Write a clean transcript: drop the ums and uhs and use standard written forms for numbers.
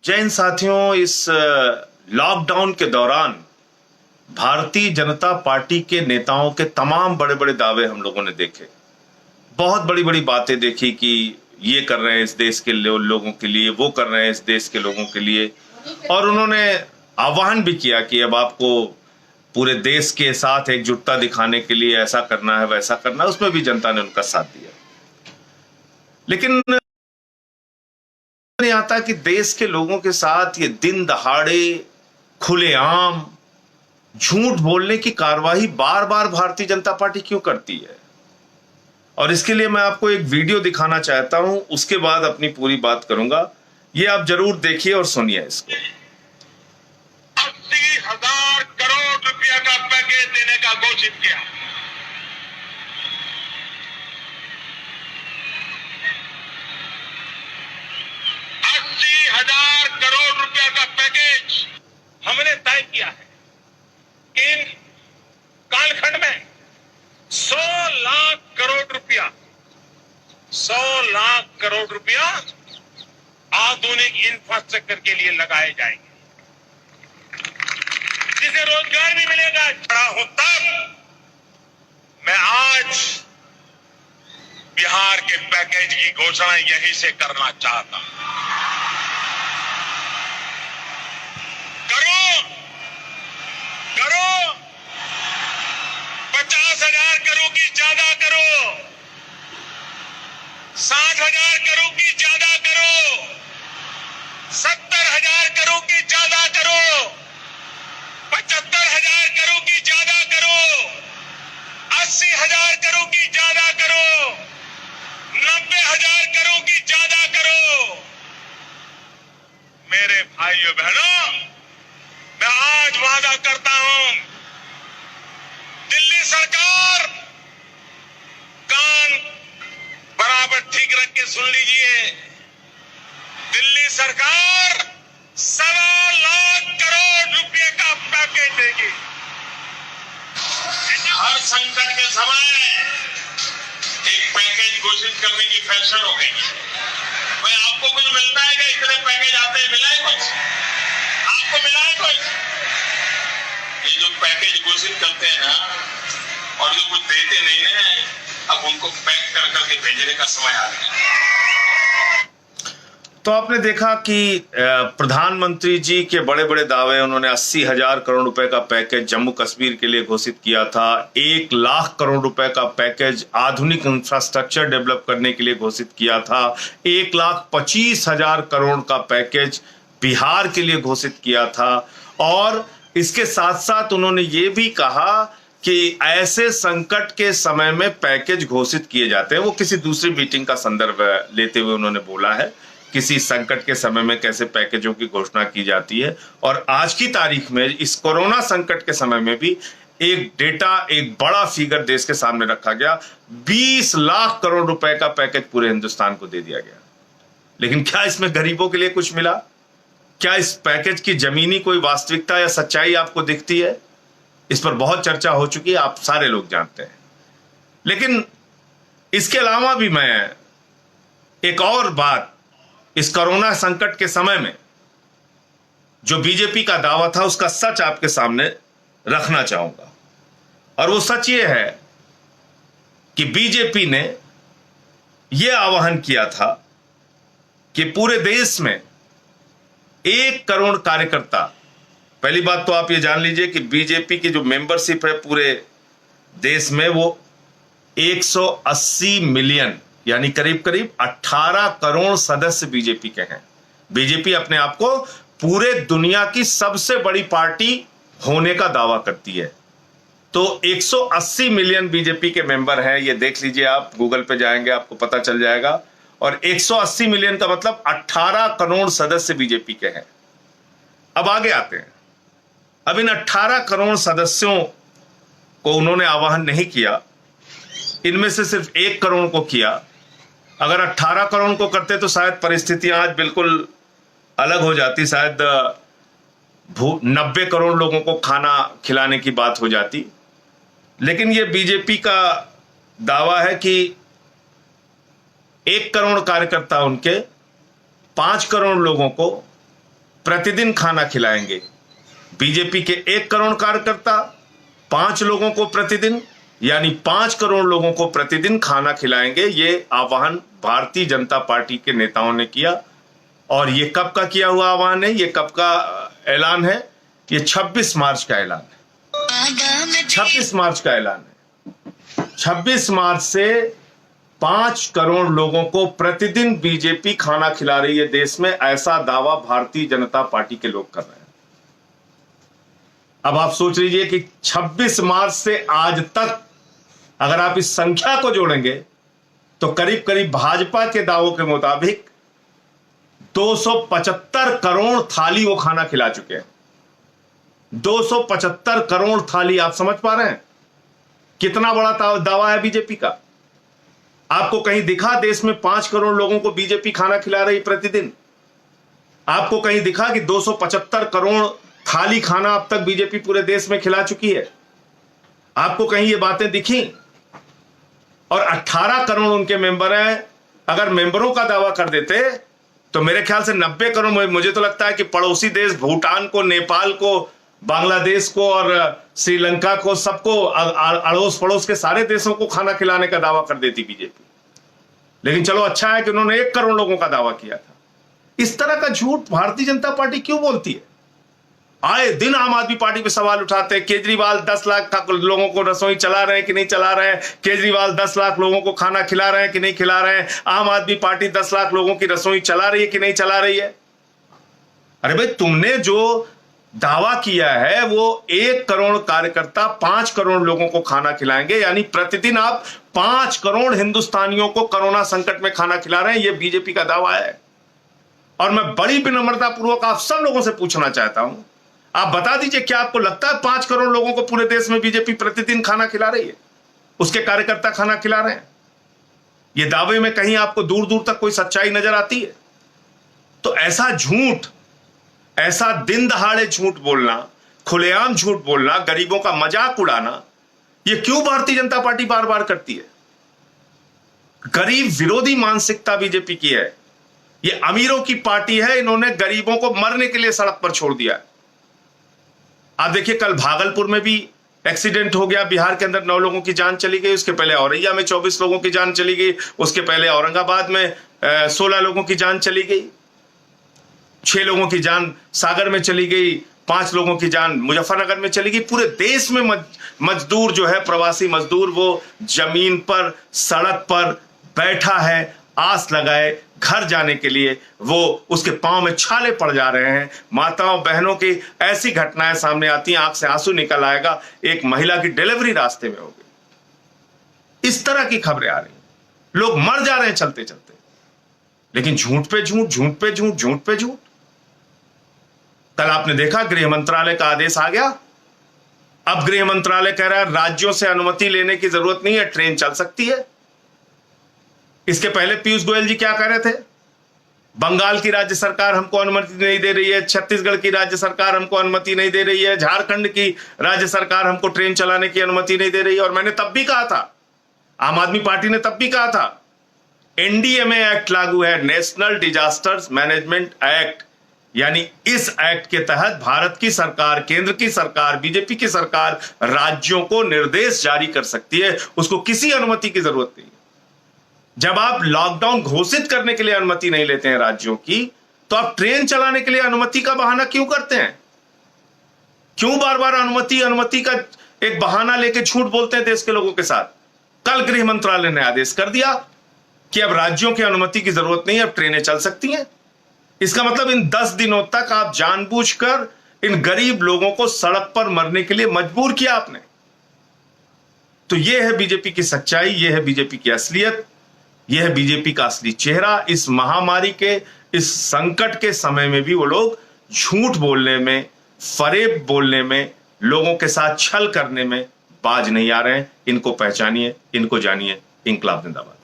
जय हिंद साथियों। इस लॉकडाउन के दौरान भारतीय जनता पार्टी के नेताओं के तमाम बड़े बड़े दावे हम लोगों ने देखे। बहुत बड़ी बड़ी बातें देखी कि ये कर रहे हैं इस देश के लोगों के लिए, वो कर रहे हैं इस देश के लोगों के लिए। और उन्होंने आह्वान भी किया कि अब आपको पूरे देश के साथ एकजुटता दिखाने के लिए ऐसा करना है, वैसा करना है। उसमें भी जनता ने उनका साथ दिया। लेकिन नहीं आता कि देश के लोगों के साथ ये दिन दहाड़े खुलेआम झूठ बोलने की कार्रवाई बार बार भारतीय जनता पार्टी क्यों करती है। और इसके लिए मैं आपको एक वीडियो दिखाना चाहता हूं, उसके बाद अपनी पूरी बात करूंगा। ये आप जरूर देखिए और सुनिए इसको। 80,000 करोड़ रुपया का पैकेज देने का घोषित किया। करोड़ रुपया का पैकेज हमने तय किया है कि इन कालखंड में 100 लाख करोड़ रुपया आधुनिक इंफ्रास्ट्रक्चर के लिए लगाए जाएंगे, जिसे रोजगार भी मिलेगा। खड़ा हूं तब मैं आज बिहार के पैकेज की घोषणा यहीं से करना चाहता हूं। करो 50,000 करोड़ की ज्यादा करो, 60,000 करोड़ की ज्यादा करो, 70,000 करोड़ की ज्यादा करो, 75,000 करोड़ की ज्यादा करो, 80,000 करोड़ की ज्यादा करो, 90,000 करोड़ की ज्यादा करो। मेरे भाइयों बहनों, मैं आज वादा करता हूं, दिल्ली सरकार कान बराबर ठीक रख के सुन लीजिए। दिल्ली सरकार 1.25 लाख करोड़ रुपए का पैकेज देगी। हर संकट के समय एक पैकेज घोषित करने की फैशन हो गई। भाई आपको कुछ मिलता है क्या? इतने पैकेज आते हैं, मिला है कुछ? आपको मिला है कुछ? ये जो पैकेज घोषित करते हैं ना, और जो कुछ देते नहीं है, अब उनको पैक कर करके भेजने का समय आ गया। तो आपने देखा कि प्रधानमंत्री जी के बड़े बड़े दावे, उन्होंने 80,000 करोड़ रुपए का पैकेज जम्मू कश्मीर के लिए घोषित किया था। 1 लाख करोड़ रुपए का पैकेज आधुनिक इंफ्रास्ट्रक्चर डेवलप करने के लिए घोषित किया था। 1,25,000 करोड़ का पैकेज बिहार के लिए घोषित किया था। और इसके साथ साथ उन्होंने ये भी कहा कि ऐसे संकट के समय में पैकेज घोषित किए जाते हैं। वो किसी दूसरी मीटिंग का संदर्भ लेते हुए उन्होंने बोला है, किसी संकट के समय में कैसे पैकेजों की घोषणा की जाती है। और आज की तारीख में इस कोरोना संकट के समय में भी एक डेटा, एक बड़ा फिगर देश के सामने रखा गया। 20 लाख करोड़ रुपए का पैकेज पूरे हिंदुस्तान को दे दिया गया। लेकिन क्या इसमें गरीबों के लिए कुछ मिला? क्या इस पैकेज की जमीनी कोई वास्तविकता या सच्चाई आपको दिखती है? इस पर बहुत चर्चा हो चुकी है, आप सारे लोग जानते हैं। लेकिन इसके अलावा भी मैं एक और बात इस कोरोना संकट के समय में जो बीजेपी का दावा था, उसका सच आपके सामने रखना चाहूंगा। और वो सच ये है कि बीजेपी ने यह आह्वान किया था कि पूरे देश में 1 करोड़ कार्यकर्ता, पहली बात तो आप ये जान लीजिए कि बीजेपी की जो मेंबरशिप है पूरे देश में, वो 180 मिलियन यानी करीब करीब 18 करोड़ सदस्य बीजेपी के हैं। बीजेपी अपने आप को पूरे दुनिया की सबसे बड़ी पार्टी होने का दावा करती है। तो 180 मिलियन बीजेपी के मेंबर हैं, ये देख लीजिए, आप गूगल पे जाएंगे आपको पता चल जाएगा। और 180 मिलियन का मतलब 18 करोड़ सदस्य बीजेपी के हैं। अब आगे आते हैं। अब इन 18 करोड़ सदस्यों को उन्होंने आह्वान नहीं किया, इनमें से सिर्फ 1 करोड़ को किया। अगर 18 करोड़ को करते तो शायद परिस्थितियां आज बिल्कुल अलग हो जाती। शायद 90 करोड़ लोगों को खाना खिलाने की बात हो जाती। लेकिन यह बीजेपी का दावा है कि 1 करोड़ कार्यकर्ता उनके 5 करोड़ लोगों को प्रतिदिन खाना खिलाएंगे। बीजेपी के 1 करोड़ कार्यकर्ता 5 लोगों को प्रतिदिन, यानी 5 करोड़ लोगों को प्रतिदिन खाना खिलाएंगे। ये आह्वान भारतीय जनता पार्टी के नेताओं ने किया। और ये कब का किया हुआ आह्वान है, ये कब का ऐलान है? ये 26 मार्च का ऐलान है। 26 मार्च का ऐलान है। 26 मार्च से 5 करोड़ लोगों को प्रतिदिन बीजेपी खाना खिला रही है देश में, ऐसा दावा भारतीय जनता पार्टी के लोग कर रहे हैं। अब आप सोच लीजिए कि 26 मार्च से आज तक अगर आप इस संख्या को जोड़ेंगे तो करीब करीब भाजपा के दावों के मुताबिक 275 करोड़ थाली वो खाना खिला चुके हैं। 275 करोड़ थाली। आप समझ पा रहे हैं कितना बड़ा दावा है बीजेपी का? आपको कहीं दिखा देश में 5 करोड़ लोगों को बीजेपी खाना खिला रही प्रतिदिन? आपको कहीं दिखा कि 275 करोड़ थाली खाना अब तक बीजेपी पूरे देश में खिला चुकी है? आपको कहीं ये बातें दिखी? और 18 करोड़ उनके मेंबर हैं। अगर मेंबरों का दावा कर देते तो मेरे ख्याल से 90 करोड़, मुझे तो लगता है कि पड़ोसी देश भूटान को, नेपाल को, बांग्लादेश को और श्रीलंका को, सबको, अड़ोस पड़ोस के सारे देशों को खाना खिलाने का दावा कर देती बीजेपी। लेकिन चलो अच्छा है कि उन्होंने 1 करोड़ लोगों का दावा किया था। इस तरह का झूठ भारतीय जनता पार्टी क्यों बोलती है? आए दिन आम आदमी पार्टी पे सवाल उठाते हैं। केजरीवाल 10 लाख लोगों को रसोई चला रहे हैं कि नहीं चला रहे हैं? केजरीवाल 10 लाख लोगों को खाना खिला रहे हैं कि नहीं खिला रहे हैं? आम आदमी पार्टी 10 लाख लोगों की रसोई चला रही है कि नहीं चला रही है? अरे भाई, तुमने जो दावा किया है वो 1 करोड़ कार्यकर्ता 5 करोड़ लोगों को खाना खिलाएंगे, यानी प्रतिदिन आप 5 करोड़ हिंदुस्तानियों को कोरोना संकट में खाना खिला रहे हैं। यह बीजेपी का दावा है। और मैं बड़ी विनम्रता पूर्वक आप सब लोगों से पूछना चाहता हूं, आप बता दीजिए, क्या आपको लगता है 5 करोड़ लोगों को पूरे देश में बीजेपी प्रतिदिन खाना खिला रही है? उसके कार्यकर्ता खाना खिला रहे हैं? ये दावे में कहीं आपको दूर दूर तक कोई सच्चाई नजर आती है? तो ऐसा झूठ, ऐसा दिन दहाड़े झूठ बोलना, खुलेआम झूठ बोलना, गरीबों का मजाक उड़ाना, ये क्यों भारतीय जनता पार्टी बार बार करती है? गरीब विरोधी मानसिकता बीजेपी की है। ये अमीरों की पार्टी है। इन्होंने गरीबों को मरने के लिए सड़क पर छोड़ दिया है। आप देखिए, कल भागलपुर में भी एक्सीडेंट हो गया। बिहार के अंदर 9 लोगों की जान चली गई। उसके पहले औरैया में 24 लोगों की जान चली गई। उसके पहले औरंगाबाद में 16 लोगों की जान चली गई। 6 लोगों की जान सागर में चली गई। 5 लोगों की जान मुजफ्फरनगर में चली गई। पूरे देश में मजदूर जो है, प्रवासी मजदूर, वो जमीन पर, सड़क पर बैठा है, आस लगाए घर जाने के लिए। वो उसके पांव में छाले पड़ जा रहे हैं। माताओं बहनों की ऐसी घटनाएं सामने आती हैं, आंख से आंसू निकल आएगा। एक महिला की डिलीवरी रास्ते में हो गई। इस तरह की खबरें आ रही हैं। लोग मर जा रहे हैं चलते चलते। लेकिन झूठ पे झूठ, झूठ पे झूठ, झूठ पे झूठ। कल आपने देखा गृह मंत्रालय का आदेश आ गया। अब गृह मंत्रालय कह रहा है राज्यों से अनुमति लेने की जरूरत नहीं है, ट्रेन चल सकती है। इसके पहले पीयूष गोयल जी क्या कह रहे थे? बंगाल की राज्य सरकार हमको अनुमति नहीं दे रही है, छत्तीसगढ़ की राज्य सरकार हमको अनुमति नहीं दे रही है, झारखंड की राज्य सरकार हमको ट्रेन चलाने की अनुमति नहीं दे रही है। और मैंने तब भी कहा था, आम आदमी पार्टी ने तब भी कहा था, एनडीएमए एक्ट लागू है, नेशनल डिजास्टर्स मैनेजमेंट एक्ट, यानी इस एक्ट के तहत भारत की सरकार, केंद्र की सरकार, बीजेपी की सरकार राज्यों को निर्देश जारी कर सकती है। उसको किसी अनुमति की जरूरत नहीं। जब आप लॉकडाउन घोषित करने के लिए अनुमति नहीं लेते हैं राज्यों की, तो आप ट्रेन चलाने के लिए अनुमति का बहाना क्यों करते हैं? क्यों बार बार अनुमति का एक बहाना लेके झूठ बोलते हैं देश के लोगों के साथ? कल गृह मंत्रालय ने आदेश कर दिया कि अब राज्यों की अनुमति की जरूरत नहीं है, अब ट्रेनें चल सकती हैं। इसका मतलब इन 10 दिनों तक आप जानबूझकर इन गरीब लोगों को सड़क पर मरने के लिए मजबूर किया आपने। तो यह है बीजेपी की सच्चाई, यह है बीजेपी की असलियत, यह है बीजेपी का असली चेहरा। इस महामारी के, इस संकट के समय में भी वो लोग झूठ बोलने में, फरेब बोलने में, लोगों के साथ छल करने में बाज नहीं आ रहे हैं। इनको पहचानिए, इनको जानिए। इंकलाब जिंदाबाद।